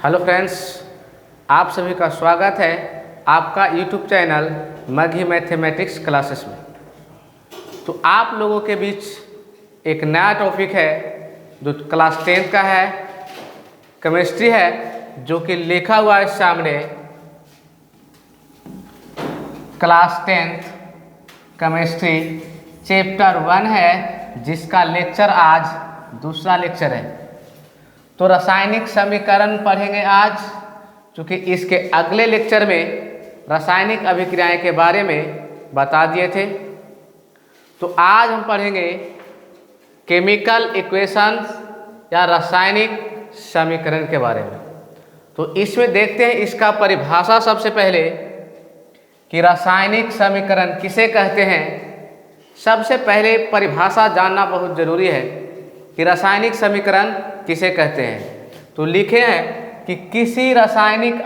Hello friends, आप सभी का स्वागत है आपका YouTube channel Magahi mathematics classes में। तो आप लोगों के बीच एक नया टॉपिक है जो क्लास 10 का है, केमिस्ट्री है, जो कि लिखा हुआ है सामने क्लास 10 केमिस्ट्री चैप्टर 1 है, जिसका लेक्चर आज दूसरा लेक्चर है। तो रासायनिक समीकरण पढ़ेंगे आज, क्योंकि इसके अगले लेक्चर में रासायनिक अभिक्रियाएं के बारे में बता दिए थे। तो आज हम पढ़ेंगे केमिकल इक्वेशंस या रासायनिक समीकरण के बारे में। तो इसमें देखते हैं इसका परिभाषा सबसे पहले कि रासायनिक समीकरण किसे कहते हैं। सबसे पहले परिभाषा जानना बहुत जरूरी है कि रासायनिक समीकरण किसे कहते हैं। तो लिखे हैं कि किसी रासायनिक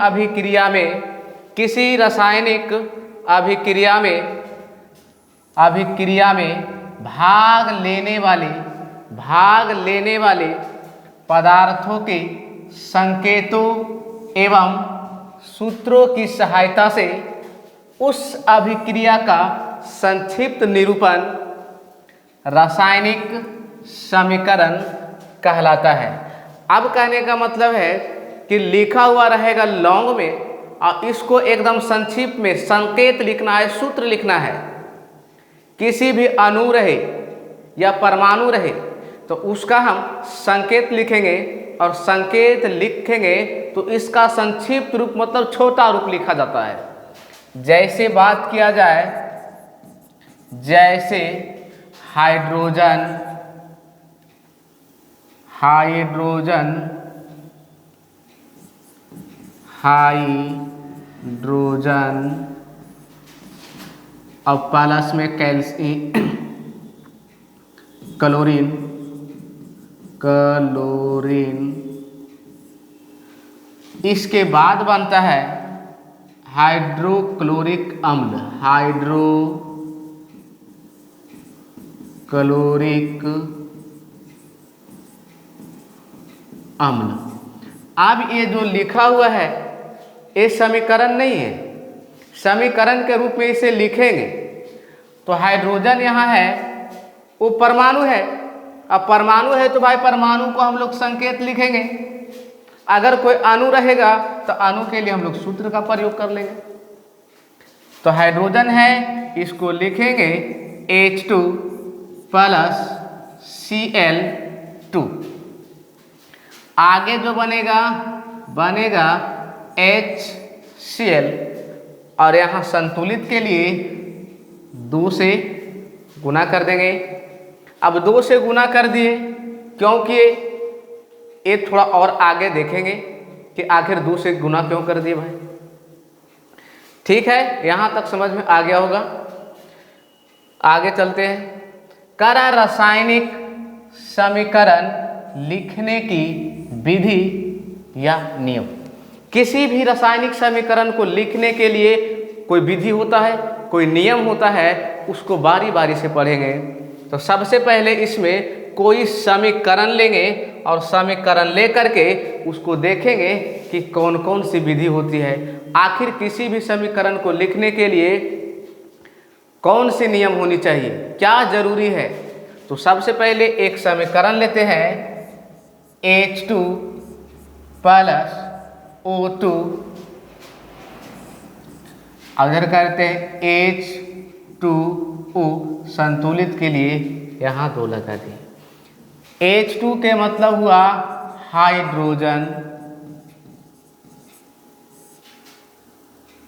अभिक्रिया में भाग लेने वाले पदार्थों के संकेतों एवं सूत्रों की सहायता से उस अभिक्रिया का संक्षिप्त निरूपण रासायनिक समीकरण कहलाता है। अब कहने का मतलब है कि लिखा हुआ रहेगा लॉन्ग में और इसको एकदम संक्षिप्त में संकेत लिखना है, सूत्र लिखना है। किसी भी अणु रहे या परमाणु रहे तो उसका हम संकेत लिखेंगे, और संकेत लिखेंगे तो इसका संक्षिप्त रूप मतलब छोटा रूप लिखा जाता है। जैसे बात किया जाए, जैसे हाइड्रोजन और प्लस में क्लोरीन इसके बाद बनता है हाइड्रोक्लोरिक अम्ल। अब ये जो लिखा हुआ है ये समीकरण नहीं है, समीकरण के रूप में इसे लिखेंगे। तो हाइड्रोजन यहाँ है, वो परमाणु है। अब परमाणु है तो भाई परमाणु को हम लोग संकेत लिखेंगे। अगर कोई अणु रहेगा तो अणु के लिए हम लोग सूत्र का प्रयोग कर लेंगे। तो हाइड्रोजन है, इसको लिखेंगे H2 प्लस Cl2। आगे जो बनेगा HCl, और यहाँ संतुलित के लिए 2 से गुना कर देंगे। अब 2 से गुना कर दिए, क्योंकि ये थोड़ा और आगे देखेंगे कि आखिर 2 से गुना क्यों कर दिए भाई। ठीक है, यहाँ तक समझ में आ गया होगा। आगे चलते हैं। करा रासायनिक समीकरण लिखने की विधि या नियम। किसी भी रासायनिक समीकरण को लिखने के लिए कोई विधि होता है, कोई नियम होता है, उसको बारी बारी से पढ़ेंगे। तो सबसे पहले इसमें कोई समीकरण लेंगे और समीकरण लेकर के उसको देखेंगे कि कौन कौन सी विधि होती है। आखिर किसी भी समीकरण को लिखने के लिए कौन सी नियम होनी चाहिए, क्या जरूरी है। तो सबसे पहले एक समीकरण लेते हैं, H2 प्लस O2, अगर करते हैं H2O, संतुलित के लिए यहाँ 2 लगा दिए। H2 के मतलब हुआ हाइड्रोजन,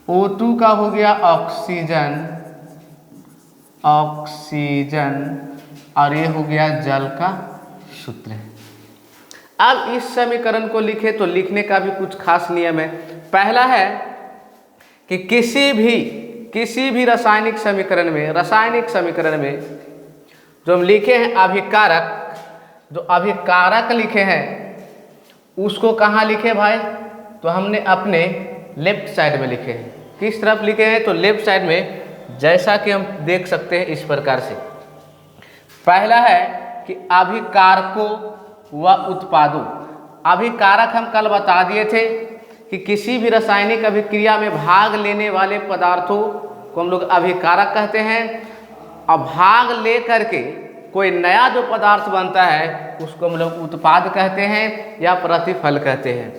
O2 का हो गया ऑक्सीजन, और ये हो गया जल का सूत्र है। अब इस समीकरण को लिखे तो लिखने का भी कुछ खास नियम है। पहला है कि किसी भी रासायनिक समीकरण में जो हम लिखे हैं अभिकारक लिखे हैं, उसको कहाँ लिखे भाई? तो हमने अपने लेफ्ट साइड में लिखे हैं। किस तरफ लिखे हैं? तो लेफ्ट साइड में, जैसा कि हम देख सकते हैं इस प्रकार से। पहला है कि अभिकारकों व उत्पादों। अभिकारक हम कल बता दिए थे कि किसी भी रासायनिक अभिक्रिया में भाग लेने वाले पदार्थों को हम लोग अभिकारक कहते हैं। अब भाग ले करके कोई नया जो पदार्थ बनता है उसको हम लोग उत्पाद कहते हैं या प्रतिफल कहते हैं।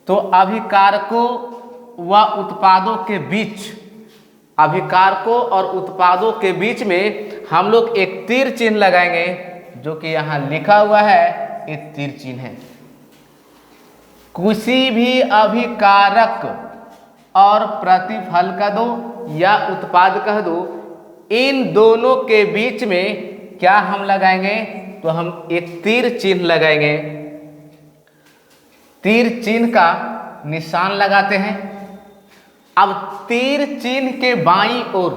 तो अभिकारकों व उत्पादों के बीच, अभिकारकों और उत्पादों के बीच में हम लोग एक तीर चिन्ह लगाएंगे, जो कि यहाँ लिखा हुआ है, एक तीर चिन्ह है। किसी भी अभिकारक और प्रतिफल कह दो या उत्पाद कह दो, इन दोनों के बीच में क्या हम लगाएंगे, तो हम एक तीर चिन्ह लगाएंगे। तीर चिन्ह का निशान लगाते हैं। अब तीर चिन्ह के बाईं ओर,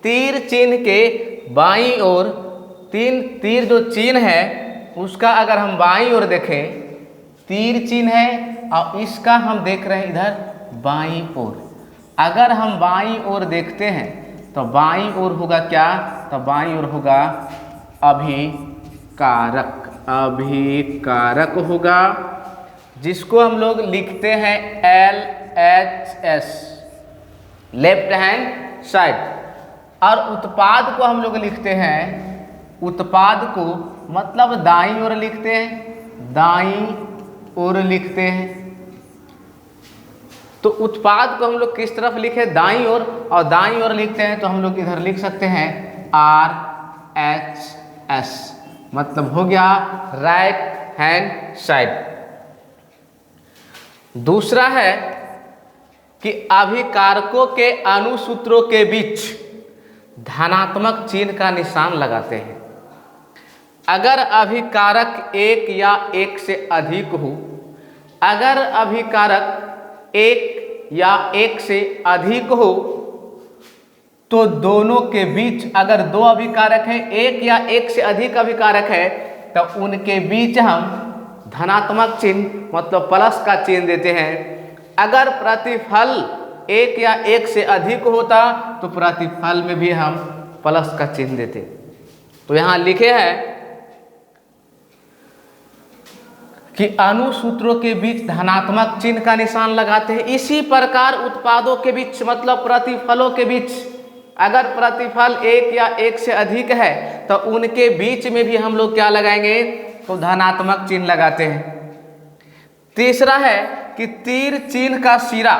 तीर चिन्ह के बाईं ओर तीर जो चिन्ह है उसका अगर हम बाईं ओर देखें, तीर चिन्ह है और इसका हम देख रहे हैं इधर बाईं ओर। अगर हम बाईं ओर देखते हैं तो बाईं ओर होगा क्या, तो बाईं ओर होगा अभिकारक, अभिकारक होगा, जिसको हम लोग लिखते हैं LHS, लेफ्ट हैंड साइड। और उत्पाद को हम लोग लिखते हैं, उत्पाद को मतलब दाईं ओर लिखते हैं, दाईं ओर लिखते हैं। तो उत्पाद को हम लोग किस तरफ लिखे, दाईं ओर, और दाईं ओर लिखते हैं तो हम लोग इधर लिख सकते हैं RHS, मतलब हो गया राइट हैंड साइड। दूसरा है कि अभिकारकों के अनुसूत्रों के बीच धनात्मक चिन्ह का निशान लगाते हैं। अगर अभिकारक एक या एक से अधिक हो, अगर अभिकारक एक या एक से अधिक हो तो दोनों के बीच, अगर दो अभिकारक हैं, एक या एक से अधिक अभिकारक है, तो उनके बीच हम धनात्मक चिन्ह मतलब प्लस का चिन्ह देते हैं। अगर प्रतिफल एक या एक से अधिक होता तो प्रतिफल में भी हम प्लस का चिन्ह देते। तो यहाँ लिखे हैं कि अनुसूत्रों के बीच धनात्मक चिन्ह का निशान लगाते हैं। इसी प्रकार उत्पादों के बीच मतलब प्रतिफलों के बीच, अगर प्रतिफल एक या एक से अधिक है तो उनके बीच में भी हम लोग क्या लगाएंगे, तो धनात्मक चिन्ह लगाते हैं। तीसरा है कि तीर चिन्ह का सिरा,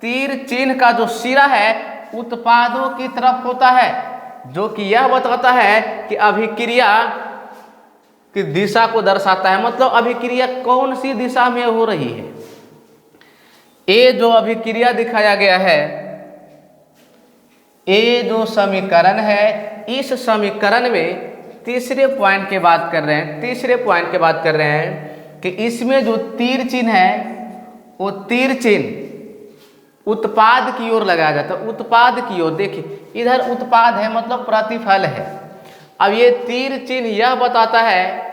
तीर चिन्ह का जो सिरा है उत्पादों की तरफ होता है, जो कि यह बताता है कि अभिक्रिया की दिशा को दर्शाता है, मतलब अभिक्रिया कौन सी दिशा में हो रही है। ये जो अभिक्रिया दिखाया गया है, ये जो समीकरण है, इस समीकरण में तीसरे पॉइंट की बात कर रहे हैं, तीसरे पॉइंट की बात कर रहे हैं कि इसमें जो तीर चिन्ह है वो तीर चिन्ह उत्पाद की ओर लगाया जाता है, उत्पाद की ओर। देखिए इधर उत्पाद है मतलब प्रतिफल है। अब ये तीर चिन्ह यह बताता है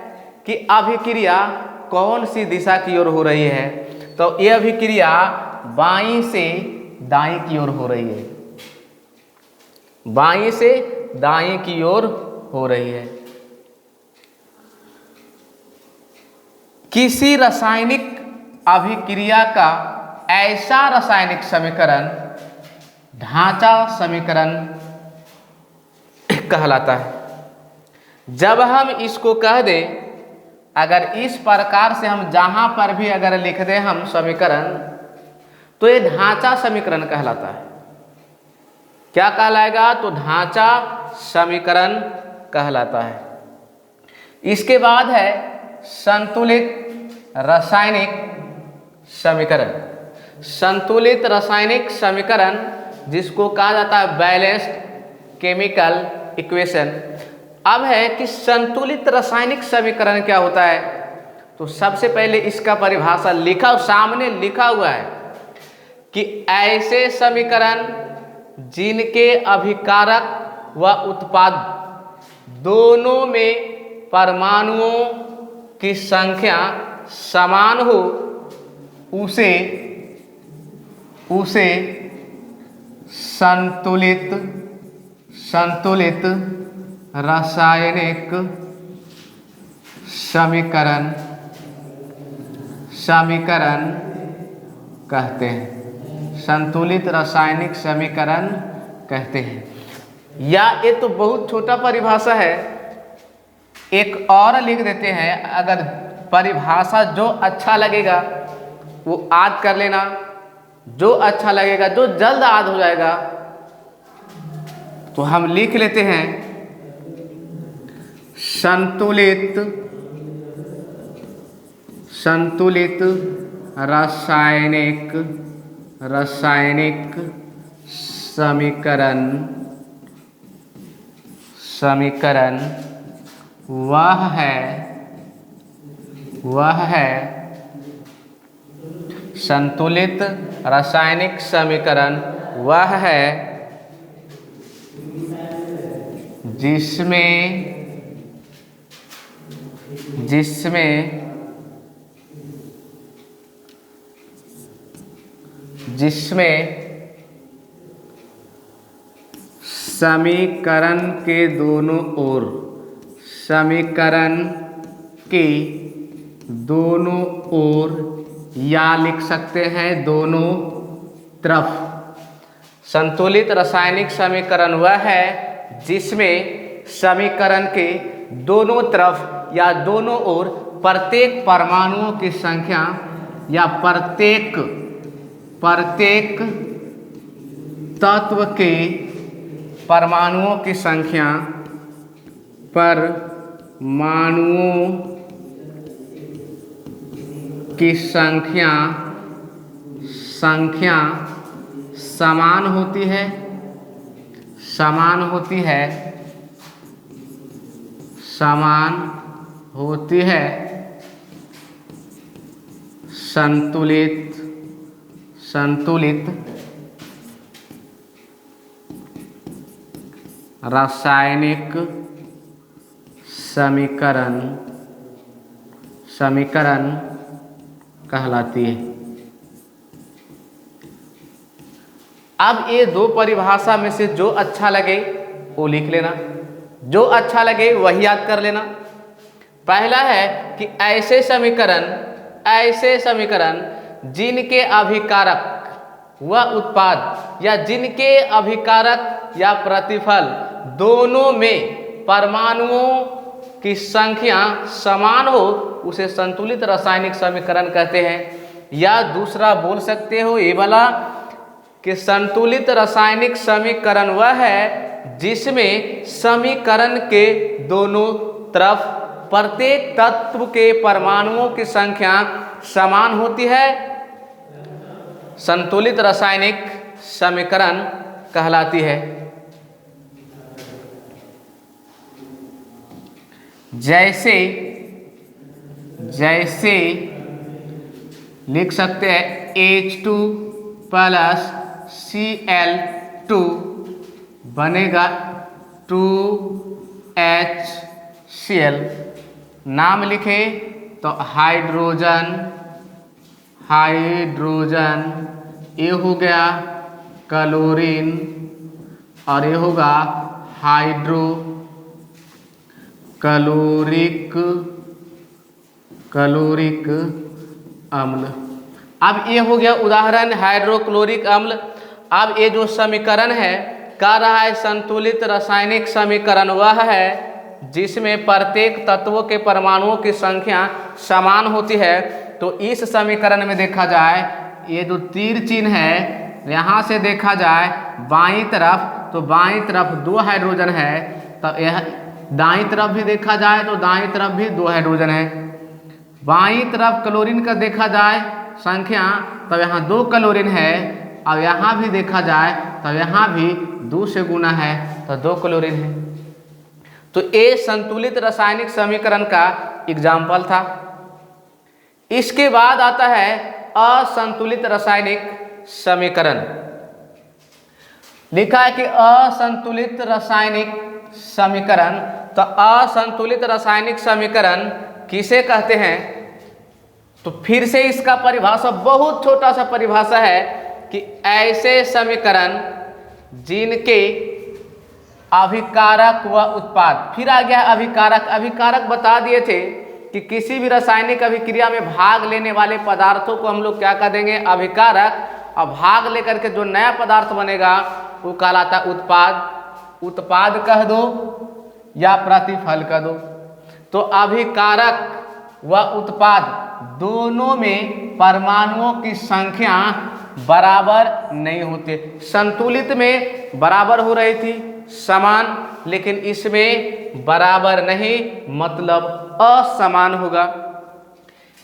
कि अभिक्रिया कौन सी दिशा की ओर हो रही है, तो ये अभिक्रिया बाईं से दाईं की ओर हो रही है, बाईं से दाईं की ओर हो रही है। किसी रासायनिक अभिक्रिया का ऐसा रासायनिक समीकरण ढांचा समीकरण कहलाता है। जब हम इसको कह दें, अगर इस प्रकार से हम जहां पर भी अगर लिख दें हम समीकरण, तो ये ढांचा समीकरण कहलाता है। क्या कहलाएगा, तो ढांचा समीकरण कहलाता है। इसके बाद है संतुलित रासायनिक समीकरण, संतुलित रासायनिक समीकरण जिसको कहा जाता है बैलेंस्ड केमिकल इक्वेशन। अब है कि संतुलित रासायनिक समीकरण क्या होता है, तो सबसे पहले इसका परिभाषा लिखा सामने लिखा हुआ है कि ऐसे समीकरण जिनके अभिकारक व उत्पाद दोनों में परमाणुओं की संख्या समान हो, उसे संतुलित रासायनिक समीकरण समीकरण कहते हैं, संतुलित रासायनिक समीकरण कहते हैं। या ये तो बहुत छोटा परिभाषा है, एक और लिख देते हैं। अगर परिभाषा जो अच्छा लगेगा वो याद कर लेना, जो अच्छा लगेगा, जो जल्द याद हो जाएगा तो हम लिख लेते हैं संतुलित रासायनिक समीकरण वह है संतुलित रासायनिक समीकरण वह है जिसमें समीकरण के दोनों ओर या लिख सकते हैं दोनों तरफ। संतुलित रासायनिक समीकरण वह है जिसमें समीकरण के दोनों तरफ या दोनों ओर प्रत्येक परमाणुओं की संख्या या प्रत्येक तत्व के परमाणुओं की संख्या समान होती है संतुलित रासायनिक समीकरण कहलाती है। अब ये दो परिभाषा में से जो अच्छा लगे वो लिख लेना, जो अच्छा लगे वही याद कर लेना। पहला है कि ऐसे समीकरण जिनके अभिकारक व उत्पाद या जिनके अभिकारक या प्रतिफल दोनों में परमाणुओं की संख्या समान हो उसे संतुलित रासायनिक समीकरण कहते हैं। या दूसरा बोल सकते हो ये वाला कि संतुलित रासायनिक समीकरण वह है जिसमें समीकरण के दोनों तरफ प्रत्येक तत्व के परमाणुओं की संख्या समान होती है, संतुलित रासायनिक समीकरण कहलाती है। जैसे लिख सकते हैं H2 प्लस Cl2 बनेगा 2HCl। नाम लिखे तो हाइड्रोजन ये हो गया क्लोरीन और ये होगा क्लोरिक अम्ल। अब ये हो गया उदाहरण हाइड्रोक्लोरिक अम्ल। अब ये जो समीकरण है कह रहा है संतुलित रासायनिक समीकरण वह है जिसमें प्रत्येक तत्वों के परमाणुओं की संख्या समान होती है। तो इस समीकरण में देखा जाए ये जो तीर चिन्ह है यहाँ से देखा जाए बाईं तरफ, तो बाईं तरफ 2 हाइड्रोजन है, तो यह दाईं तरफ भी देखा जाए तो दाईं तरफ भी 2 हाइड्रोजन है। बाईं तरफ क्लोरीन का देखा जाए संख्या तब यहाँ 2 क्लोरीन है, और यहाँ भी देखा जाए तब यहाँ भी 2 से गुना है तो 2 क्लोरीन है। तो ये संतुलित रासायनिक समीकरण का एग्जाम्पल था। इसके बाद आता है असंतुलित रासायनिक समीकरण। लिखा है कि असंतुलित रासायनिक समीकरण। तो असंतुलित रासायनिक समीकरण किसे कहते हैं? तो फिर से इसका परिभाषा बहुत छोटा सा परिभाषा है कि ऐसे समीकरण जिनके अभिकारक व उत्पाद, फिर आ गया अभिकारक। अभिकारक बता दिए थे कि किसी भी रासायनिक अभिक्रिया में भाग लेने वाले पदार्थों को हम लोग क्या कह देंगे, अभिकारक। और भाग लेकर के जो नया पदार्थ बनेगा वो कहलाता है उत्पाद। उत्पाद कह दो या प्रतिफल कह दो। तो अभिकारक व उत्पाद दोनों में परमाणुओं की संख्या बराबर नहीं होती। संतुलित में बराबर हो रही थी, समान, लेकिन इसमें बराबर नहीं, मतलब असमान होगा।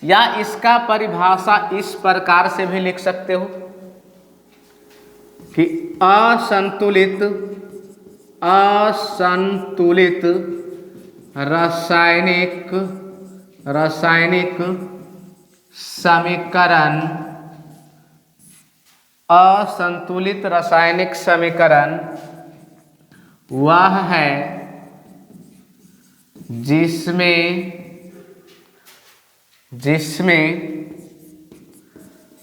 या इसका परिभाषा इस प्रकार से भी लिख सकते हो कि असंतुलित रासायनिक समीकरण, असंतुलित रासायनिक समीकरण वह है जिसमें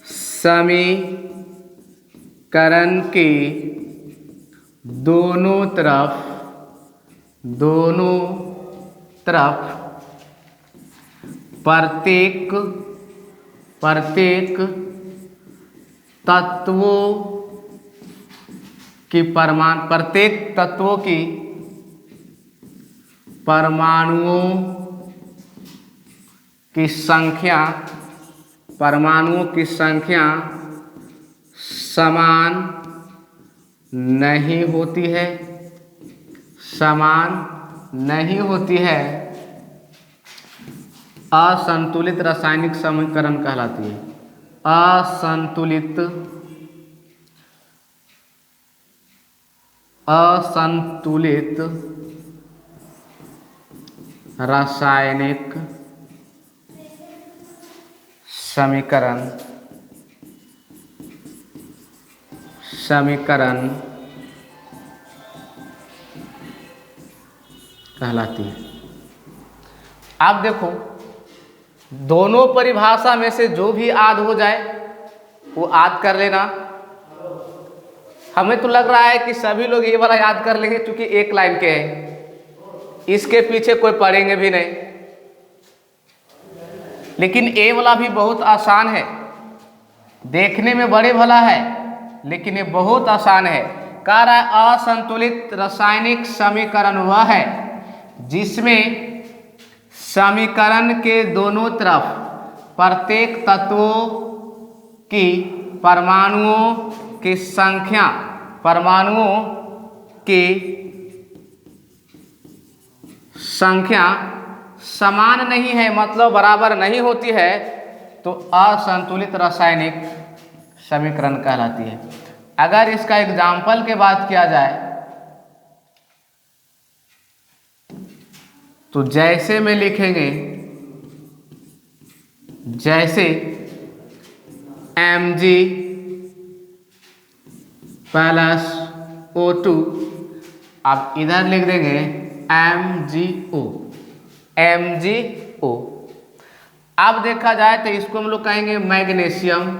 समीकरण के दोनों तरफ प्रत्येक तत्वों की परमाणुओं की संख्या समान नहीं होती है, असंतुलित रासायनिक समीकरण कहलाती है। असंतुलित रासायनिक समीकरण कहलाती है। आप देखो, दोनों परिभाषा में से जो भी आद हो जाए वो आद कर लेना। हमें तो लग रहा है कि सभी लोग ये वाला याद कर लेंगे क्योंकि एक लाइन के हैं, इसके पीछे कोई पढ़ेंगे भी नहीं। लेकिन ए वाला भी बहुत आसान है, देखने में बड़े भला है लेकिन ये बहुत आसान है। कह रहा है असंतुलित रासायनिक समीकरण वह है जिसमें समीकरण के दोनों तरफ प्रत्येक तत्वों की परमाणुओं की संख्या समान नहीं है, मतलब बराबर नहीं होती है, तो असंतुलित रासायनिक समीकरण कहलाती है। अगर इसका एग्जाम्पल के बात किया जाए तो जैसे में लिखेंगे, जैसे Mg प्लस O2, आप इधर लिख देंगे MgO। अब देखा जाए तो इसको हम लोग कहेंगे मैग्नीशियम।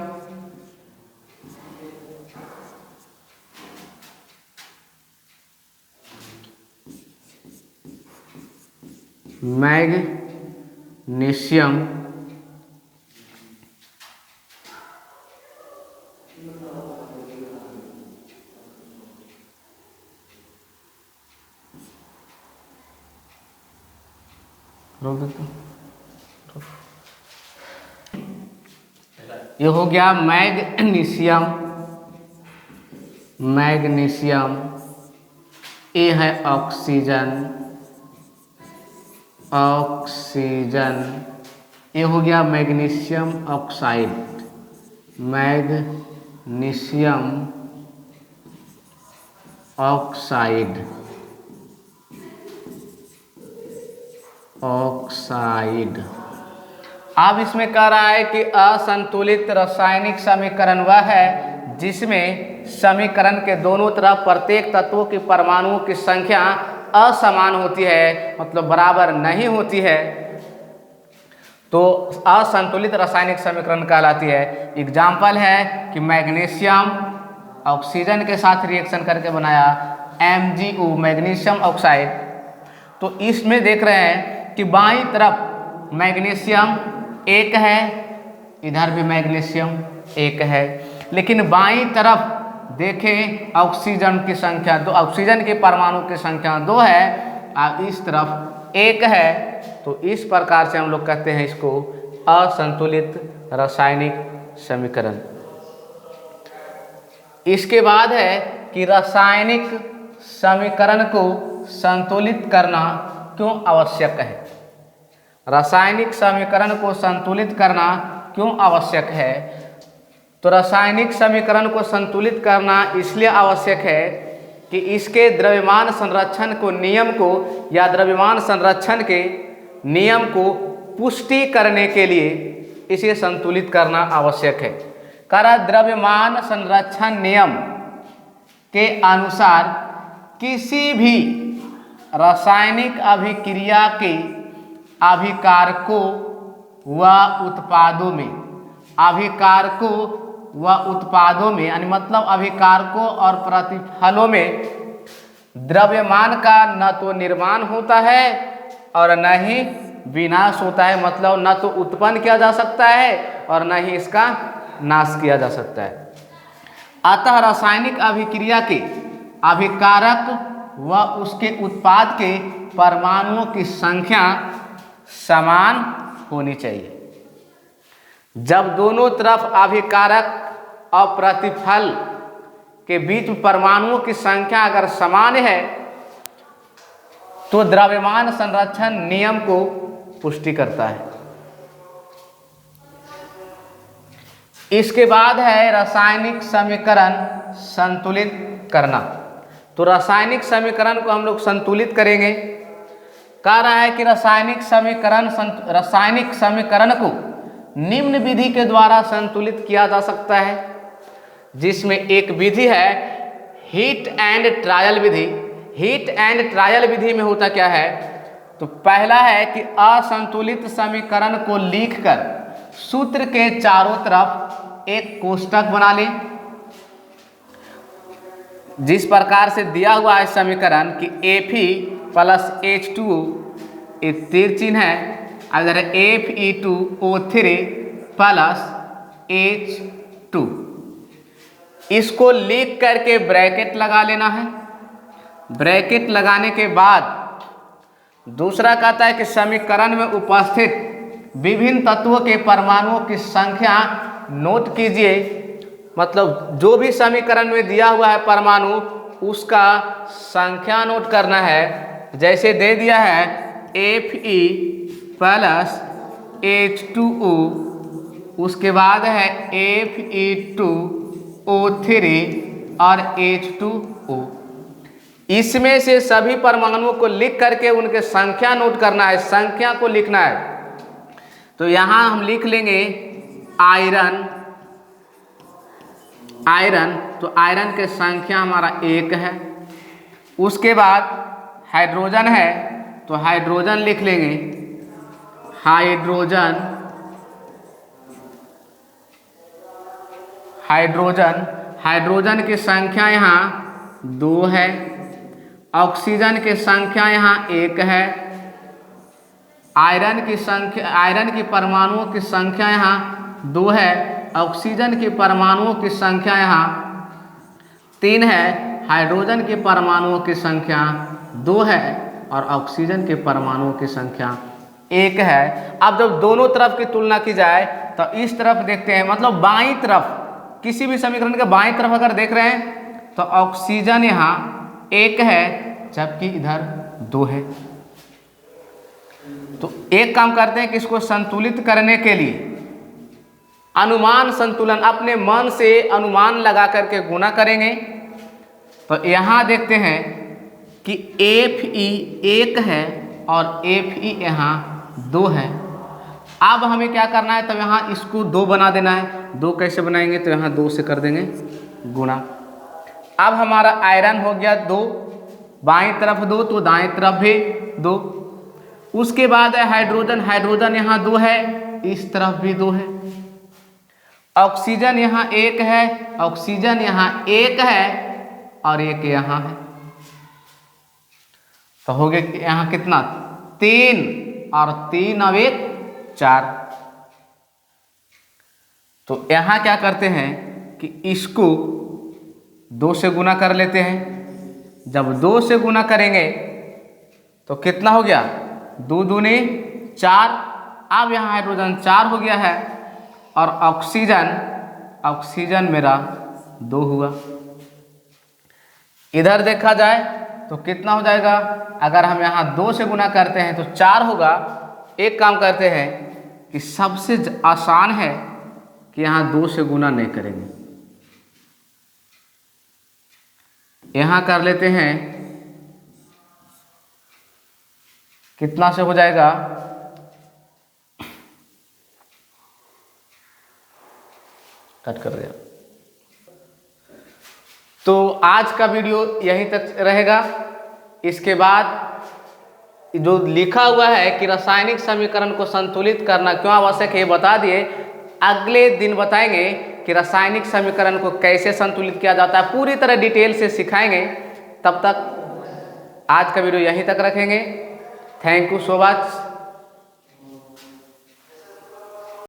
रोक देता हूं। ये हो गया मैग्नीशियम। ए है ऑक्सीजन। ये हो गया मैग्नीशियम ऑक्साइड। अब इसमें कह रहा है कि असंतुलित रासायनिक समीकरण वह है जिसमें समीकरण के दोनों तरफ प्रत्येक तत्वों की परमाणुओं की संख्या असमान होती है, मतलब बराबर नहीं होती है, तो असंतुलित रासायनिक समीकरण कहलाती है। एग्जाम्पल है कि मैग्नीशियम ऑक्सीजन के साथ रिएक्शन करके बनाया MgO मैग्नीशियम ऑक्साइड। तो इसमें देख रहे हैं कि बाईं तरफ मैग्नीशियम एक है, इधर भी मैग्नीशियम एक है, लेकिन बाईं तरफ देखें ऑक्सीजन की संख्या दो, ऑक्सीजन के परमाणु की संख्या 2 है और इस तरफ 1 है। तो इस प्रकार से हम लोग कहते हैं इसको असंतुलित रासायनिक समीकरण। इसके बाद है कि रासायनिक समीकरण को संतुलित करना क्यों आवश्यक है। रासायनिक समीकरण को संतुलित करना क्यों आवश्यक है? तो रासायनिक समीकरण को संतुलित करना इसलिए आवश्यक है कि इसके द्रव्यमान संरक्षण को नियम को या द्रव्यमान संरक्षण के नियम को पुष्टि करने के लिए इसे संतुलित करना आवश्यक है। कारण द्रव्यमान संरक्षण नियम के अनुसार किसी भी रासायनिक अभिक्रिया के अभिकारकों व उत्पादों में यानी मतलब अभिकारकों और प्रतिफलों में द्रव्यमान का न तो निर्माण होता है और न ही विनाश होता है, मतलब न तो उत्पन्न किया जा सकता है और न ही इसका नाश किया जा सकता है। अतः रासायनिक अभिक्रिया के अभिकारक व उसके उत्पाद के परमाणुओं की संख्या समान होनी चाहिए। जब दोनों तरफ अभिकारक और प्रतिफल के बीच परमाणुओं की संख्या अगर समान है तो द्रव्यमान संरक्षण नियम को पुष्टि करता है। इसके बाद है रासायनिक समीकरण संतुलित करना। तो रासायनिक समीकरण को हम लोग संतुलित करेंगे। कह रहा है कि रासायनिक समीकरण को निम्न विधि के द्वारा संतुलित किया जा सकता है, जिसमें एक विधि है हीट एंड ट्रायल विधि। हीट एंड ट्रायल विधि में होता क्या है? तो पहला है कि असंतुलित समीकरण को लिखकर सूत्र के चारों तरफ एक कोष्ठक बना लें। जिस प्रकार से दिया हुआ है समीकरण कि Fe प्लस H2O एक तीर चिन्ह है, अगर Fe2O3 प्लस H2, इसको लिख करके ब्रैकेट लगा लेना है। ब्रैकेट लगाने के बाद दूसरा कहता है कि समीकरण में उपस्थित विभिन्न तत्वों के परमाणुओं की संख्या नोट कीजिए। मतलब जो भी समीकरण में दिया हुआ है परमाणु उसका संख्या नोट करना है। जैसे दे दिया है Fe प्लस H2O, उसके बाद है Fe2O3 और H2O। इसमें से सभी परमाणुओं को लिख करके उनके संख्या नोट करना है, संख्या को लिखना है। तो यहाँ हम लिख लेंगे आयरन। तो आयरन के संख्या हमारा 1 है। उसके बाद हाइड्रोजन है तो हाइड्रोजन लिख लेंगे हाइड्रोजन की संख्या यहाँ 2 है। ऑक्सीजन की संख्या यहाँ 1 है। आयरन की परमाणुओं की संख्या यहाँ 2 है। ऑक्सीजन की परमाणुओं की संख्या यहाँ 3 है। हाइड्रोजन के परमाणुओं की संख्या 2 है और ऑक्सीजन के परमाणुओं की संख्या 1 है। अब जब दोनों तरफ की तुलना की जाए तो इस तरफ देखते हैं, मतलब बाईं तरफ किसी भी समीकरण के बाईं तरफ अगर देख रहे हैं तो ऑक्सीजन यहाँ 1 है जबकि इधर 2 है। तो एक काम करते हैं कि इसको संतुलित करने के लिए अनुमान संतुलन, अपने मन से अनुमान लगा करके गुणा करेंगे। तो यहाँ देखते हैं कि Fe 1 है और Fe यहाँ 2 है। अब हमें क्या करना है? तो यहाँ इसको 2 बना देना है। 2 कैसे बनाएंगे? तो यहाँ 2 से कर देंगे गुणा। अब हमारा आयरन हो गया 2, बाईं तरफ 2 तो दाएं तरफ भी 2। उसके बाद है हाइड्रोजन यहाँ 2 है, इस तरफ भी 2 है। ऑक्सीजन यहाँ 1 है, ऑक्सीजन यहाँ 1 है और 1 यहाँ है। तो हो गया यहाँ कितना? 3 और 3 अब 1 4। तो यहाँ क्या करते हैं कि इसको 2 से गुना कर लेते हैं। जब 2 से गुना करेंगे तो कितना हो गया, 2 दूनी 4। अब यहाँ हाइड्रोजन 4 हो गया है और ऑक्सीजन मेरा 2 हुआ। इधर देखा जाए तो कितना हो जाएगा, अगर हम यहाँ 2 से गुना करते हैं तो 4 होगा। एक काम करते हैं कि सबसे आसान है कि यहाँ 2 से गुना नहीं करेंगे, यहाँ कर लेते हैं। कितना से हो जाएगा, कट कर दिया। तो आज का वीडियो यहीं तक रहेगा। इसके बाद जो लिखा हुआ है कि रासायनिक समीकरण को संतुलित करना क्यों आवश्यक है, ये बता दिए। अगले दिन बताएंगे कि रासायनिक समीकरण को कैसे संतुलित किया जाता है, पूरी तरह डिटेल से सिखाएंगे। तब तक आज का वीडियो यहीं तक रखेंगे। Thank you so much.